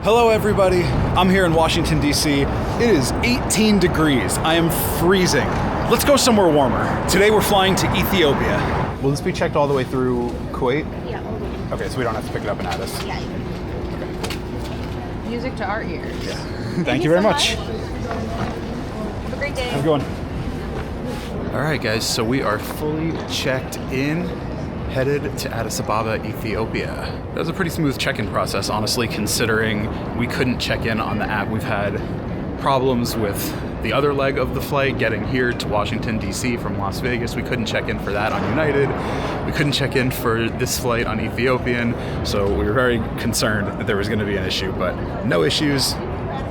Hello everybody, I'm here in Washington, D.C. It is 18 degrees. I am freezing. Let's go somewhere warmer. Today we're flying to Ethiopia. Will this be checked all the way through Kuwait? Yeah. Okay, so we don't have to pick it up in Addis. Yeah. Okay. Music to our ears. Yeah. Thank you very much. Have a great day. Have a good one. All right, guys, so we are fully checked in, headed to Addis Ababa, Ethiopia. That was a pretty smooth check-in process, honestly, considering we couldn't check in on the app. We've had problems with the other leg of the flight, getting here to Washington, D.C. from Las Vegas. We couldn't check in for that on United. We couldn't check in for this flight on Ethiopian. So we were very concerned that there was going to be an issue, but no issues.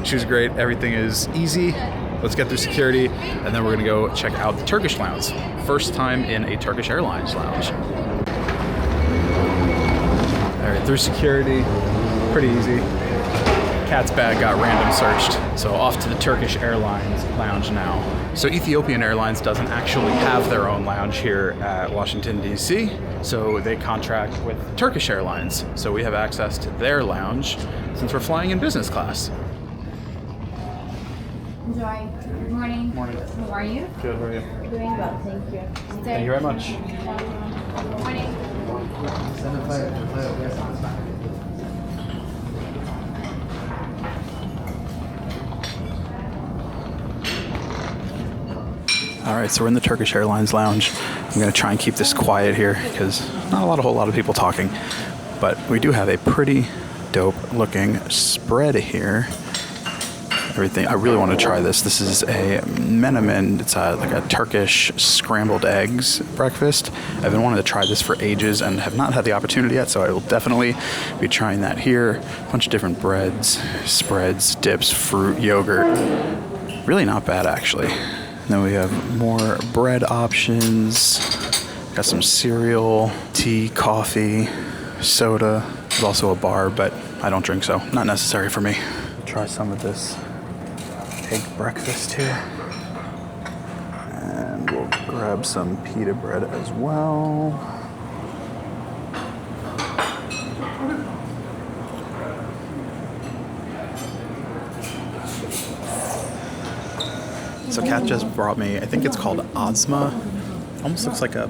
She was great. Everything is easy. Let's get through security, and then we're going to go check out the Turkish lounge. First time in a Turkish Airlines lounge. All right, through security, pretty easy. Cat's bag got random searched, so off to the Turkish Airlines lounge now. So Ethiopian Airlines doesn't actually have their own lounge here at Washington, D.C., so they contract with Turkish Airlines. So we have access to their lounge since we're flying in business class. Enjoy. Good morning. Morning. How are you? Good, how are you? Doing well, thank you. Thank you very much. Good morning. All right, so we're in the Turkish Airlines lounge. I'm going to try and keep this quiet here because not a whole lot of people talking, but we do have a pretty dope looking spread here. Everything. I really want to try this. This is a menemen. It's like a Turkish scrambled eggs breakfast. I've been wanting to try this for ages and have not had the opportunity yet, so I will definitely be trying that here. A bunch of different breads, spreads, dips, fruit, yogurt. Really not bad, actually. Then we have more bread options. Got some cereal, tea, coffee, soda. There's also a bar, but I don't drink, so not necessary for me. Try some of this egg breakfast here. And we'll grab some pita bread as well. So Kat just brought me, I think it's called Azma. Almost looks like a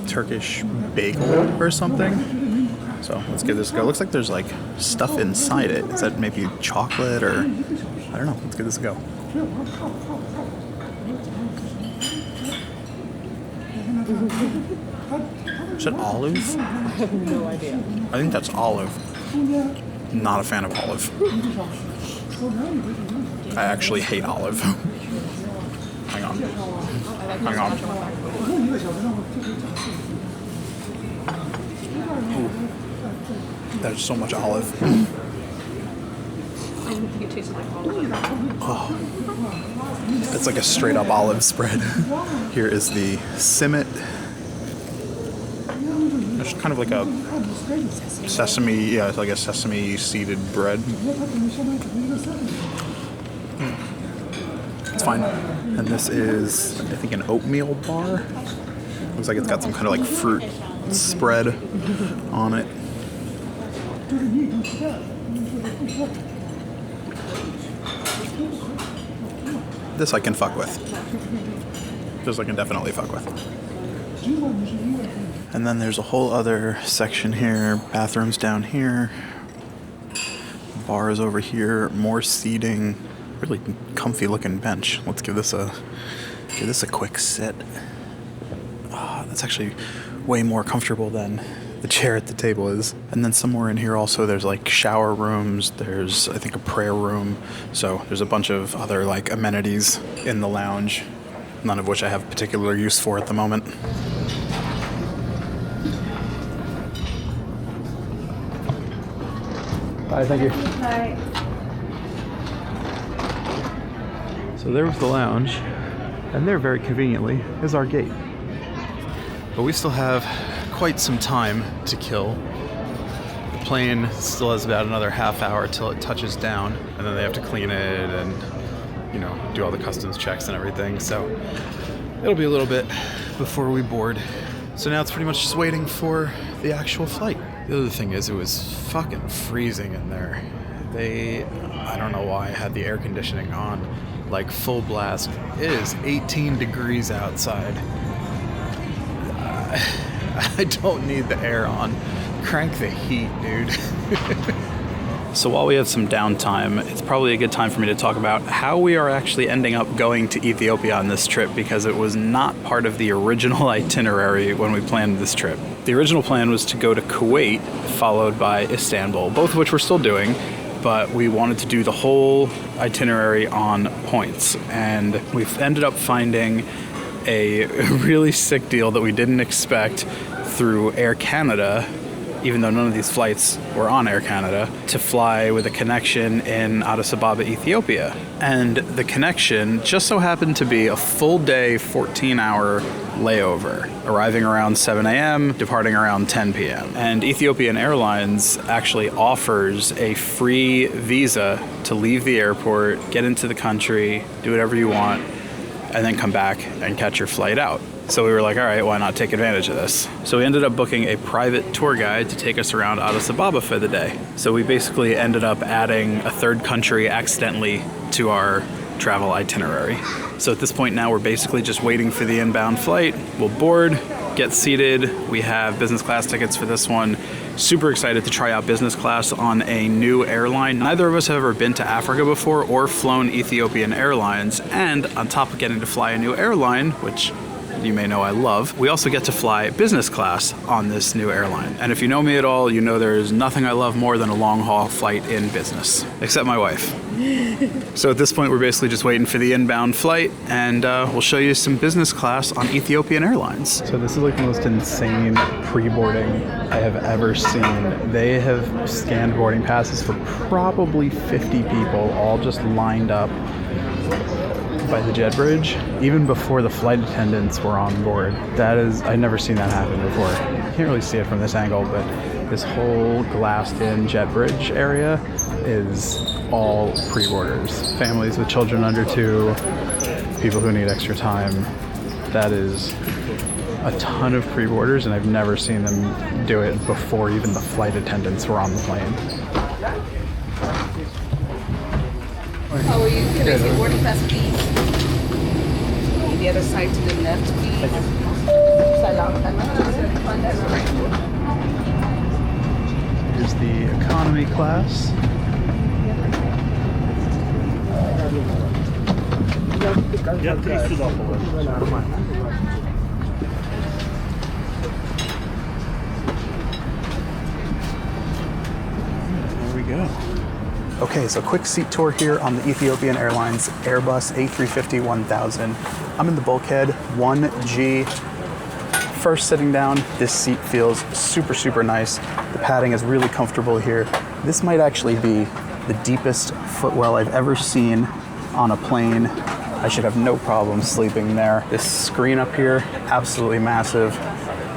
Turkish bagel or something. So let's give this a go. Looks like there's like stuff inside it. Is that maybe chocolate or, I don't know. Let's give this a go. Is it olive? I have no idea. I think that's olive. Not a fan of olive. I actually hate olive. Hang on. Hang on. Ooh. There's so much olive. I didn't think it tasted like olive. Oh. It's like a straight up olive spread. Here is the simmet. It's kind of like a sesame, yeah, it's like a sesame seeded bread. It's fine. And this is, I think, an oatmeal bar. Looks like it's got some kind of like fruit spread on it. This I can fuck with. This I can definitely fuck with. And then there's a whole other section here. Bathrooms down here. Bars over here. More seating. Really comfy looking bench. Let's give this a quick sit. That's actually way more comfortable than the chair at the table is. And then somewhere in here also there's like shower rooms. There's, I think, a prayer room. So there's a bunch of other like amenities in the lounge, none of which I have particular use for at the moment. Bye, thank you. Bye. So there was the lounge, and there very conveniently is our gate. But we still have quite some time to kill. The plane still has about another half hour till it touches down, and then they have to clean it and, you know, do all the customs checks and everything. So it'll be a little bit before we board. So now it's pretty much just waiting for the actual flight. The other thing is it was fucking freezing in there. I don't know why I had the air conditioning on, like full blast. It is 18 degrees outside. I don't need the air on. Crank the heat, dude. So while we have some downtime, it's probably a good time for me to talk about how we are actually ending up going to Ethiopia on this trip, because it was not part of the original itinerary when we planned this trip. The original plan was to go to Kuwait, followed by Istanbul, both of which we're still doing, but we wanted to do the whole itinerary on points. And we've ended up finding a really sick deal that we didn't expect through Air Canada, even though none of these flights were on Air Canada, to fly with a connection in Addis Ababa, Ethiopia. And the connection just so happened to be a full day, 14-hour layover, arriving around 7 a.m., departing around 10 p.m. And Ethiopian Airlines actually offers a free visa to leave the airport, get into the country, do whatever you want, and then come back and catch your flight out. So we were like, all right, why not take advantage of this? So we ended up booking a private tour guide to take us around Addis Ababa for the day. So we basically ended up adding a third country accidentally to our travel itinerary. So at this point now, we're basically just waiting for the inbound flight. We'll board, get seated. We have business class tickets for this one. Super excited to try out business class on a new airline. Neither of us have ever been to Africa before or flown Ethiopian Airlines. And on top of getting to fly a new airline, which you may know I love, we also get to fly business class on this new airline. And if you know me at all, you know there's nothing I love more than a long haul flight in business, except my wife. So at this point, we're basically just waiting for the inbound flight, and we'll show you some business class on Ethiopian Airlines. So this is like the most insane pre-boarding I have ever seen. They have scanned boarding passes for probably 50 people, all just lined up by the jet bridge, even before the flight attendants were on board. That is, I'd never seen that happen before. You can't really see it from this angle, but this whole glassed-in jet bridge area is all pre-boarders. Families with children under 2, people who need extra time. That is a ton of pre-boarders, and I've never seen them do it before even the flight attendants were on the plane. How are you? Can I see boarding pass, please? The other side to the left, please. Here's the economy class. There we go. Okay, so quick seat tour here on the Ethiopian Airlines Airbus A350-1000. I'm in the bulkhead 1G. First sitting down, this seat feels super, super nice. The padding is really comfortable here. This might actually be the deepest footwell I've ever seen on a plane. I should have no problem sleeping there. This screen up here, absolutely massive.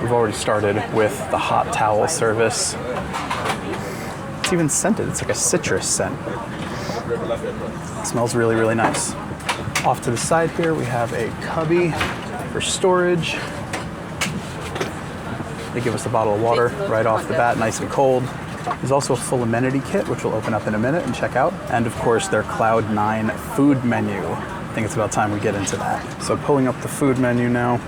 We've already started with the hot towel service. It's even scented. It's like a citrus scent. It smells really, really nice. Off to the side here, we have a cubby for storage. They give us a bottle of water right off the bat, nice and cold. There's also a full amenity kit, which we'll open up in a minute and check out. And of course, their Cloud 9 food menu. I think it's about time we get into that. So pulling up the food menu now.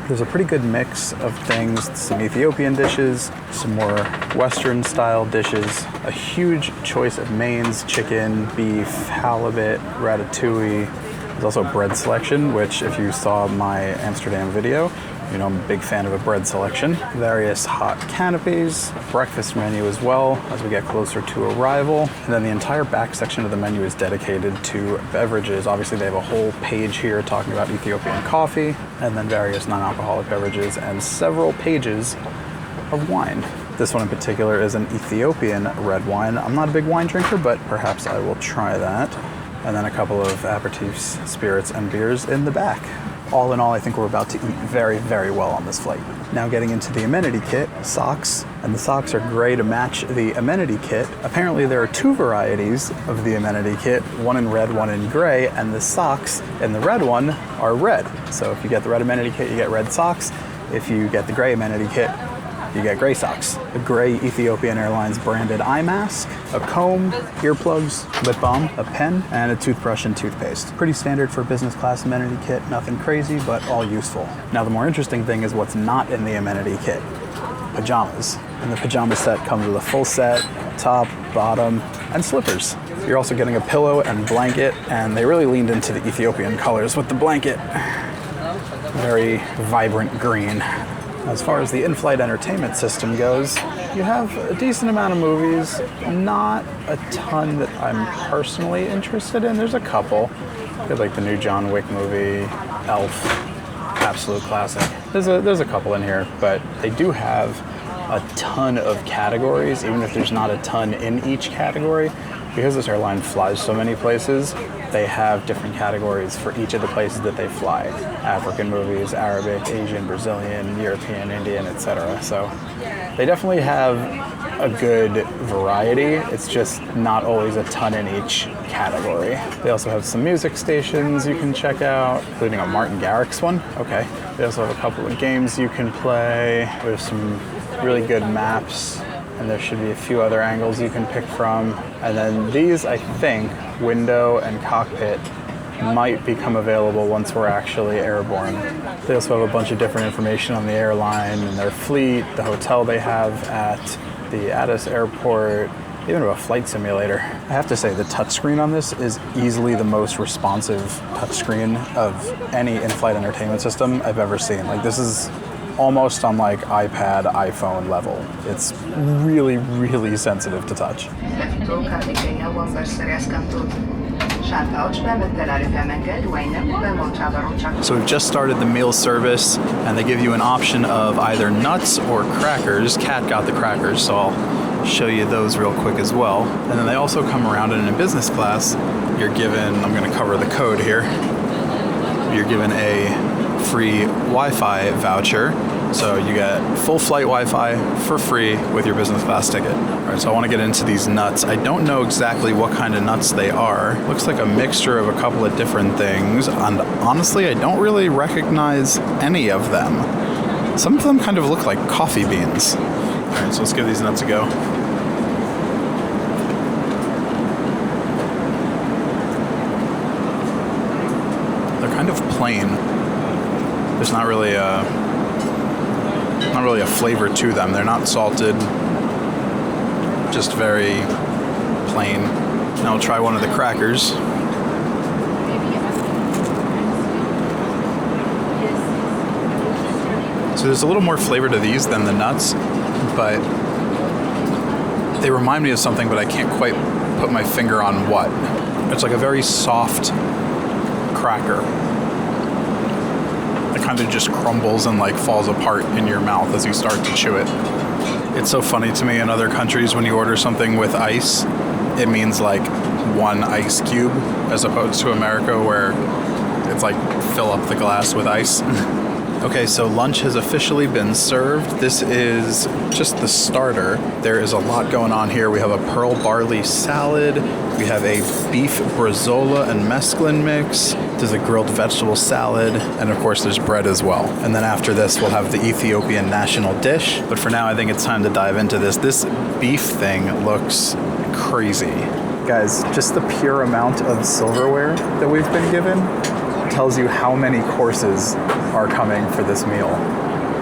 There's a pretty good mix of things, some Ethiopian dishes, some more Western style dishes, a huge choice of mains, chicken, beef, halibut, ratatouille. There's also a bread selection, which if you saw my Amsterdam video, you know I'm a big fan of a bread selection. Various hot canopies, breakfast menu as well as we get closer to arrival. And then the entire back section of the menu is dedicated to beverages. Obviously they have a whole page here talking about Ethiopian coffee, and then various non-alcoholic beverages and several pages of wine. This one in particular is an Ethiopian red wine. I'm not a big wine drinker, but perhaps I will try that. And then a couple of aperitifs, spirits, and beers in the back. All in all, I think we're about to eat very, very well on this flight. Now getting into the amenity kit, socks. And the socks are gray to match the amenity kit. Apparently there are 2 varieties of the amenity kit, one in red, one in gray, and the socks in the red one are red. So if you get the red amenity kit, you get red socks. If you get the gray amenity kit, you get gray socks, a gray Ethiopian Airlines branded eye mask, a comb, earplugs, lip balm, a pen, and a toothbrush and toothpaste. Pretty standard for business class amenity kit, nothing crazy, but all useful. Now the more interesting thing is what's not in the amenity kit. Pajamas. And the pajama set comes with a full set, top, bottom, and slippers. You're also getting a pillow and blanket, and they really leaned into the Ethiopian colors with the blanket. Very vibrant green. As far as the in-flight entertainment system goes, you have a decent amount of movies, not a ton that I'm personally interested in. There's a couple. You have like the new John Wick movie, Elf, absolute classic. There's a couple in here, but they do have a ton of categories, even if there's not a ton in each category. Because this airline flies so many places, they have different categories for each of the places that they fly. African movies, Arabic, Asian, Brazilian, European, Indian, etc. So they definitely have a good variety. It's just not always a ton in each category. They also have some music stations you can check out, including a Martin Garrix one. Okay. They also have a couple of games you can play. There's some really good maps, and there should be a few other angles you can pick from. And then these, I think, window and cockpit, might become available once we're actually airborne. They also have a bunch of different information on the airline and their fleet, the hotel they have at the Addis airport, even a flight simulator. I have to say the touchscreen on this is easily the most responsive touchscreen of any in-flight entertainment system I've ever seen. Like, this is almost on like iPad, iPhone level. It's really, really sensitive to touch. So we've just started the meal service, and they give you an option of either nuts or crackers. Kat got the crackers, so I'll show you those real quick as well. And then they also come around, and in business class, you're given, I'm gonna cover the code here, you're given a free Wi-Fi voucher. So you get full flight Wi-Fi for free with your business class ticket. All right, so I want to get into these nuts. I don't know exactly what kind of nuts they are. Looks like a mixture of a couple of different things. And honestly, I don't really recognize any of them. Some of them kind of look like coffee beans. All right, so let's give these nuts a go. They're kind of plain. There's not really a flavor to them. They're not salted, just very plain. Now I'll try one of the crackers. So there's a little more flavor to these than the nuts, but they remind me of something, but I can't quite put my finger on what. It's like a very soft cracker. It kind of just crumbles and like falls apart in your mouth as you start to chew it. It's so funny to me in other countries when you order something with ice, it means like one ice cube, as opposed to America where it's like fill up the glass with ice. Okay, so lunch has officially been served. This is just the starter. There is a lot going on here. We have a pearl barley salad. We have a beef brezola and mesclun mix. There's a grilled vegetable salad. And of course, there's bread as well. And then after this, we'll have the Ethiopian national dish. But for now, I think it's time to dive into this. This beef thing looks crazy. Guys, just the pure amount of silverware that we've been given tells you how many courses are coming for this meal.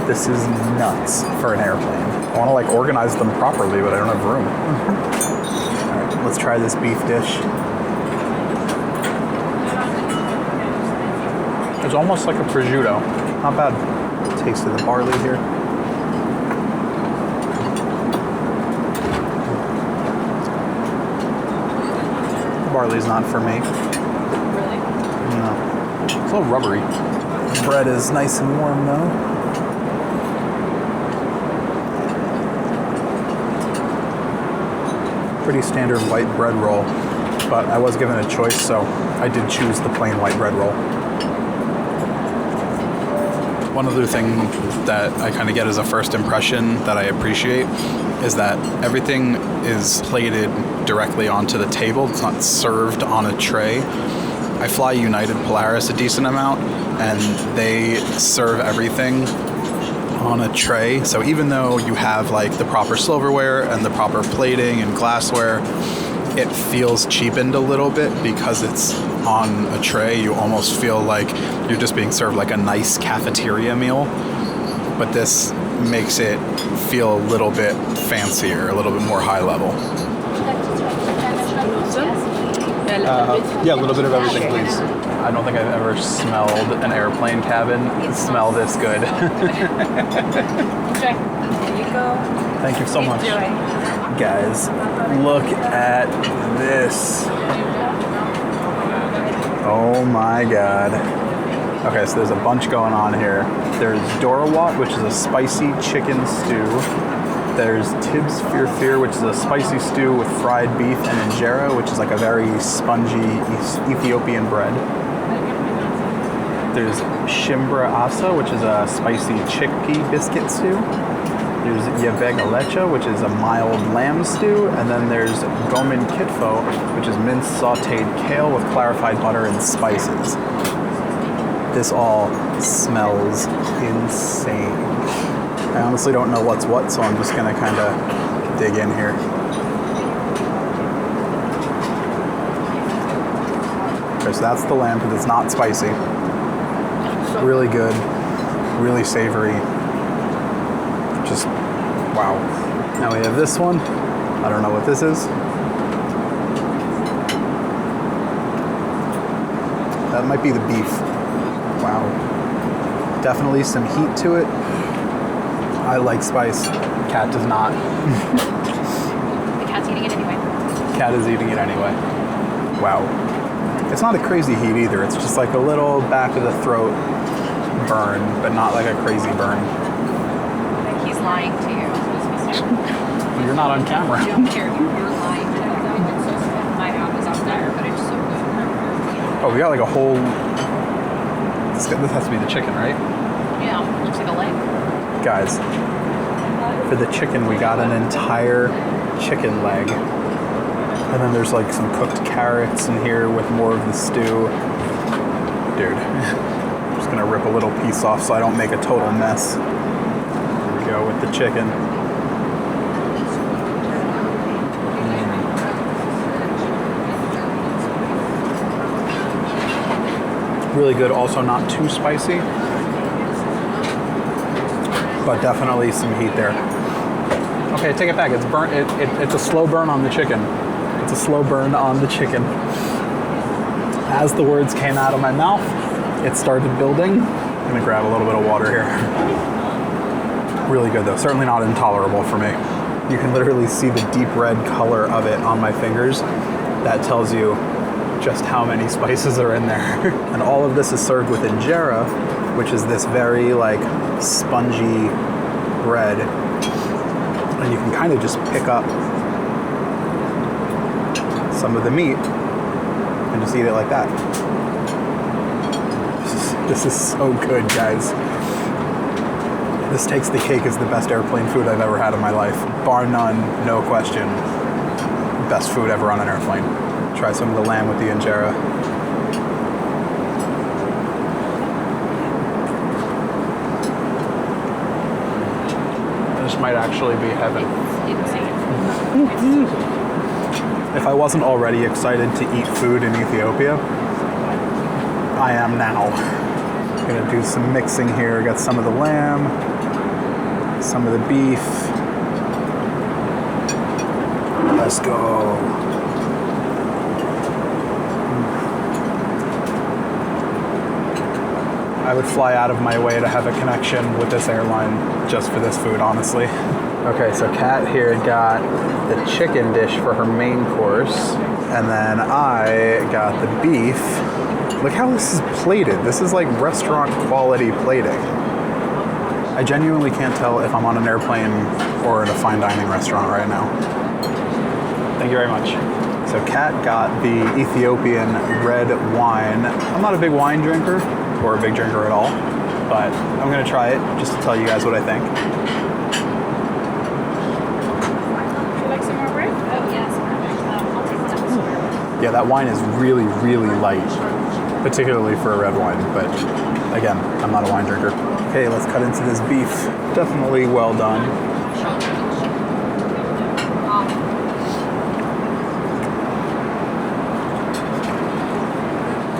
This is nuts for an airplane. I want to like organize them properly, but I don't have room. All right, let's try this beef dish. It's almost like a prosciutto. Not bad. Taste of the barley here. Barley's not for me. Really? No. It's a little rubbery. Bread is nice and warm though. Pretty standard white bread roll, but I was given a choice, so I did choose the plain white bread roll. One other thing that I kind of get as a first impression that I appreciate is that everything is plated directly onto the table. It's not served on a tray. I fly United Polaris a decent amount, and they serve everything on a tray. So even though you have like the proper silverware and the proper plating and glassware, it feels cheapened a little bit because it's on a tray. You almost feel like you're just being served like a nice cafeteria meal. But this makes it feel a little bit fancier, a little bit more high level. Yeah, a little bit of everything, please. I don't think I've ever smelled an airplane cabin smell this good. Enjoy. There you go. Thank you so much. Enjoy. Guys, look at this. Oh my god. Okay, so there's a bunch going on here. There's Dorawat, which is a spicy chicken stew. There's Tibbs Firfir, which is a spicy stew with fried beef, and injera, which is like a very spongy Ethiopian bread. There's Shimbra Asa, which is a spicy chickpea biscuit stew. There's Yebeg Alecha, which is a mild lamb stew. And then there's Gomen Kitfo, which is minced sauteed kale with clarified butter and spices. This all smells insane. I honestly don't know what's what, so I'm just gonna kind of dig in here. Okay, so that's the lamb because it's not spicy. Really good, really savory. Just wow. Now we have this one. I don't know what this is. That might be the beef. Wow. Definitely some heat to it. I like spice. Cat does not. The cat's eating it anyway. Cat is eating it anyway. Wow. It's not a crazy heat either. It's just like a little back of the throat burn, but not like a crazy burn. He's lying to you. You're not on camera. I don't care. You're lying to me. My mouth is on fire, but it's so good. Oh, we got like a whole... This has to be the chicken, right? Yeah, looks like a leg. Guys, for the chicken, we got an entire chicken leg. And then there's like some cooked carrots in here with more of the stew. Dude, I'm just gonna rip a little piece off so I don't make a total mess. Here we go with the chicken. Really good, also not too spicy. But definitely some heat there. Okay, take it back. It's burnt. It's a slow burn on the chicken. It's a slow burn on the chicken. As the words came out of my mouth, it started building. I'm gonna grab a little bit of water here. Really good though. Certainly not intolerable for me. You can literally see the deep red color of it on my fingers. That tells you just how many spices are in there. And all of this is served with injera, which is this very like spongy bread. And you can kind of just pick up some of the meat and just eat it like that. This is so good, guys. This takes the cake as the best airplane food I've ever had in my life. Bar none, no question. Best food ever on an airplane. Try some of the lamb with the injera. This might actually be heaven. If I wasn't already excited to eat food in Ethiopia, I am now. I'm gonna do some mixing here. Got some of the lamb, some of the beef. Let's go. I would fly out of my way to have a connection with this airline just for this food, honestly. Okay, so Kat here got the chicken dish for her main course, and then I got the beef. Look how this is plated. This is like restaurant quality plating. I genuinely can't tell if I'm on an airplane or at a fine dining restaurant right now. Thank you very much. So Kat got the Ethiopian red wine. I'm not a big wine drinker, or a big drinker at all, but I'm gonna try it just to tell you guys what I think. Would you like some more bread? Oh, yes, perfect. I'll take one of this. Yeah, that wine is really, really light, particularly for a red wine, but again, I'm not a wine drinker. Okay, let's cut into this beef. Definitely well done.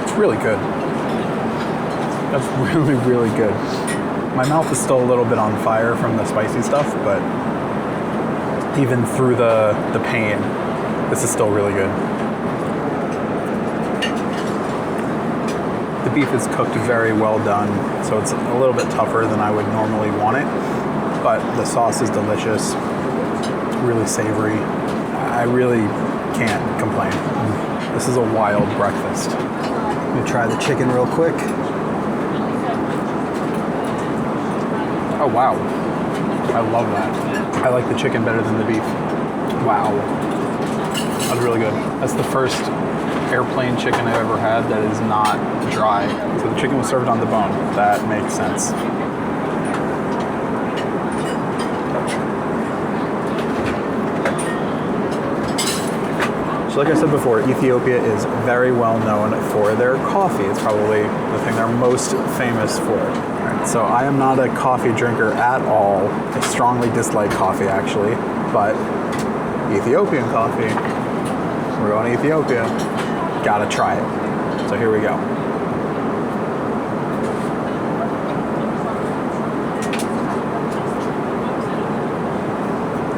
It's really good. That's really, really good. My mouth is still a little bit on fire from the spicy stuff, but even through the pain, this is still really good. The beef is cooked very well done, so it's a little bit tougher than I would normally want it, but the sauce is delicious. It's really savory. I really can't complain. This is a wild breakfast. Let me try the chicken real quick. Oh wow, I love that. I like the chicken better than the beef. Wow, that's really good. That's the first airplane chicken I've ever had that is not dry. So the chicken was served on the bone. That makes sense. So like I said before, Ethiopia is very well known for their coffee. It's probably the thing they're most famous for. Right, so I am not a coffee drinker at all. I strongly dislike coffee actually, but Ethiopian coffee, we're going to Ethiopia. Gotta try it. So here we go.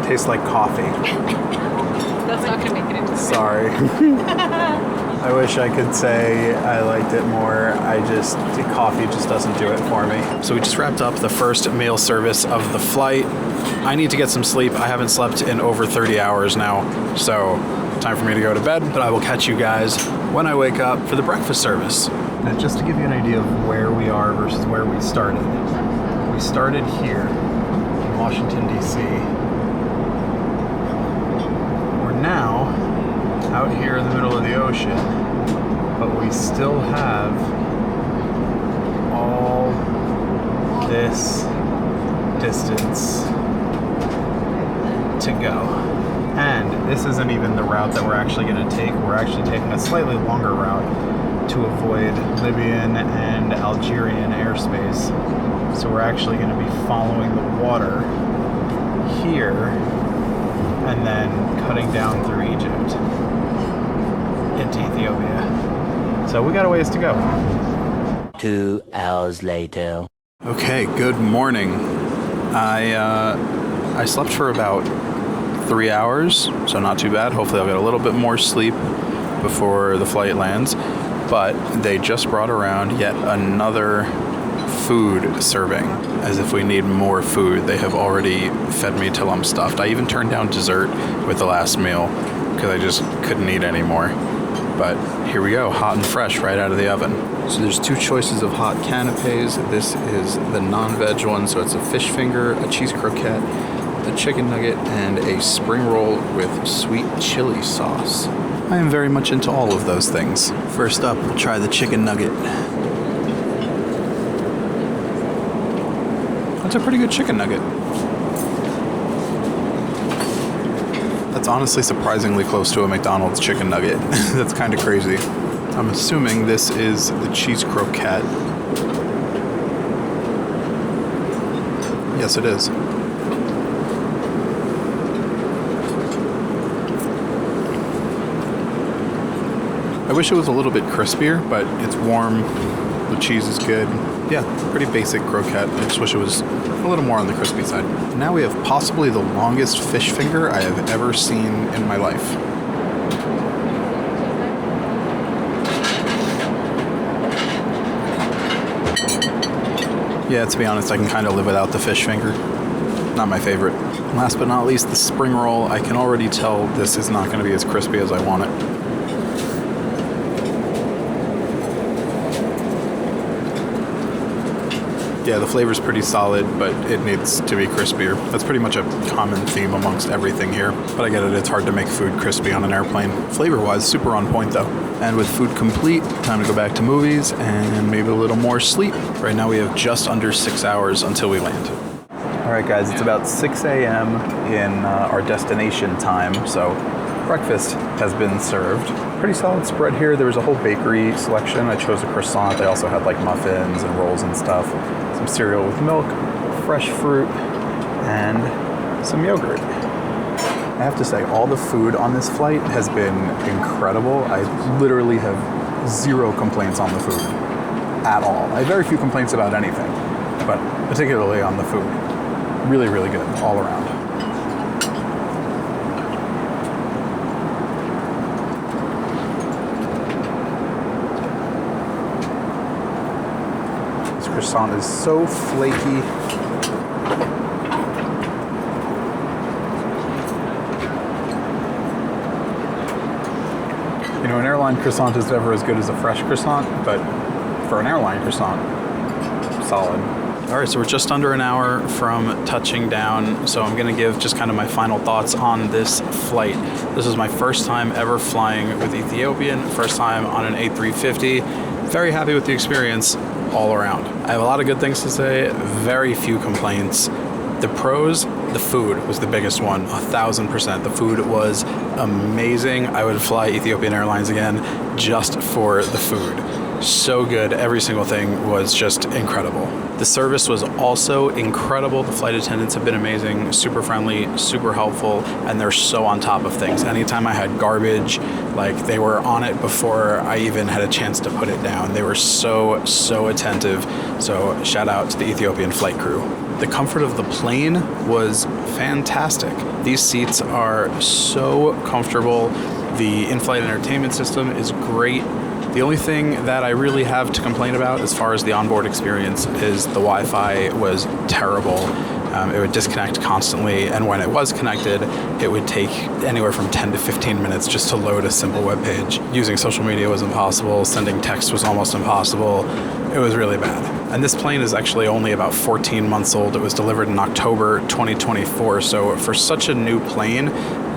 Tastes like coffee. That's not gonna make it into. Sorry. I wish I could say I liked it more. The coffee just doesn't do it for me. So we just wrapped up the first meal service of the flight. I need to get some sleep. I haven't slept in over 30 hours now, so time for me to go to bed, but I will catch you guys when I wake up for the breakfast service. Now, just to give you an idea of where we are versus where we started. We started here in Washington, D.C. We're now out here in the middle of the ocean, but we still have all this distance to go. And this isn't even the route that we're actually going to take. We're actually taking a slightly longer route to avoid Libyan and Algerian airspace. So we're actually going to be following the water here and then cutting down through Egypt into Ethiopia. So we got a ways to go. 2 hours later. Okay, good morning. I slept for about 3 hours, so not too bad. Hopefully I'll get a little bit more sleep before the flight lands. But they just brought around yet another food serving, as if we need more food. They have already fed me till I'm stuffed. I even turned down dessert with the last meal because I just couldn't eat anymore. But here we go, hot and fresh right out of the oven. So there's two choices of hot canapes. This is the non-veg one, so it's a fish finger, a cheese croquette, a chicken nugget, and a spring roll with sweet chili sauce. I am very much into all of those things. First up, we'll try the chicken nugget. That's a pretty good chicken nugget. That's honestly surprisingly close to a McDonald's chicken nugget. That's kind of crazy. I'm assuming this is the cheese croquette. Yes, it is. I wish it was a little bit crispier, but it's warm. The cheese is good. Yeah, pretty basic croquette. I just wish it was a little more on the crispy side. Now we have possibly the longest fish finger I have ever seen in my life. Yeah, to be honest, I can kind of live without the fish finger. Not my favorite. Last but not least, the spring roll. I can already tell this is not going to be as crispy as I want it. Yeah, the flavor's pretty solid, but it needs to be crispier. That's pretty much a common theme amongst everything here. But I get it, it's hard to make food crispy on an airplane. Flavor-wise, super on point though. And with food complete, time to go back to movies and maybe a little more sleep. Right now we have just under 6 hours until we land. All right guys, it's about 6 a.m. in our destination time, so breakfast has been served. Pretty solid spread here. There was a whole bakery selection. I chose a croissant. They also had like muffins and rolls and stuff. Some some cereal with milk, fresh fruit, and some yogurt. I have to say, all the food on this flight has been incredible. I literally have zero complaints on the food at all. I have very few complaints about anything, but particularly on the food. Really, really good all around. This croissant is so flaky. You know, an airline croissant is never as good as a fresh croissant, but for an airline croissant, solid. All right, so we're just under an hour from touching down, so I'm gonna give just kind of my final thoughts on this flight. This is my first time ever flying with Ethiopian, first time on an A350. Very happy with the experience all around. I have a lot of good things to say, very few complaints. The pros, the food was the biggest one, 1000%. The food was amazing. I would fly Ethiopian Airlines again just for the food. So good. Every single thing was just incredible. The service was also incredible. The flight attendants have been amazing, super friendly, super helpful, and they're so on top of things. Anytime I had garbage, like, they were on it before I even had a chance to put it down. They were so attentive. So shout out to the Ethiopian flight crew. The comfort of the plane was fantastic. These seats are so comfortable. The in-flight entertainment system is great. The only thing that I really have to complain about as far as the onboard experience is the Wi-Fi was terrible. It would disconnect constantly, and when it was connected, it would take anywhere from 10 to 15 minutes just to load a simple web page. Using social media was impossible. Sending text was almost impossible. It was really bad. And this plane is actually only about 14 months old. It was delivered in October 2024, so for such a new plane,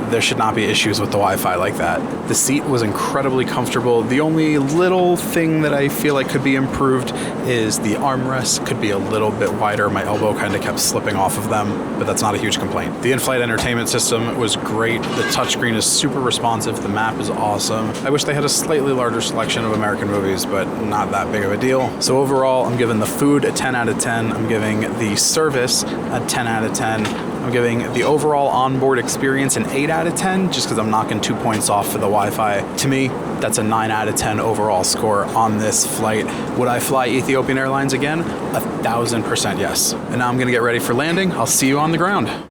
there should not be issues with the Wi-Fi like that. The seat was incredibly comfortable. The only little thing that I feel like could be improved is the armrests could be a little bit wider. My elbow kind of kept slipping off of them, but that's not a huge complaint. The in-flight entertainment system was great. The touchscreen is super responsive. The map is awesome. I wish they had a slightly larger selection of American movies, but not that big of a deal. So overall, I'm giving the food a 10 out of 10. I'm giving the service a 10 out of 10. I'm giving the overall onboard experience an 8 out of 10, just because I'm knocking 2 points off for the Wi-Fi. To me, that's a 9 out of 10 overall score on this flight. Would I fly Ethiopian Airlines again? 1000% yes. And now I'm gonna get ready for landing. I'll see you on the ground.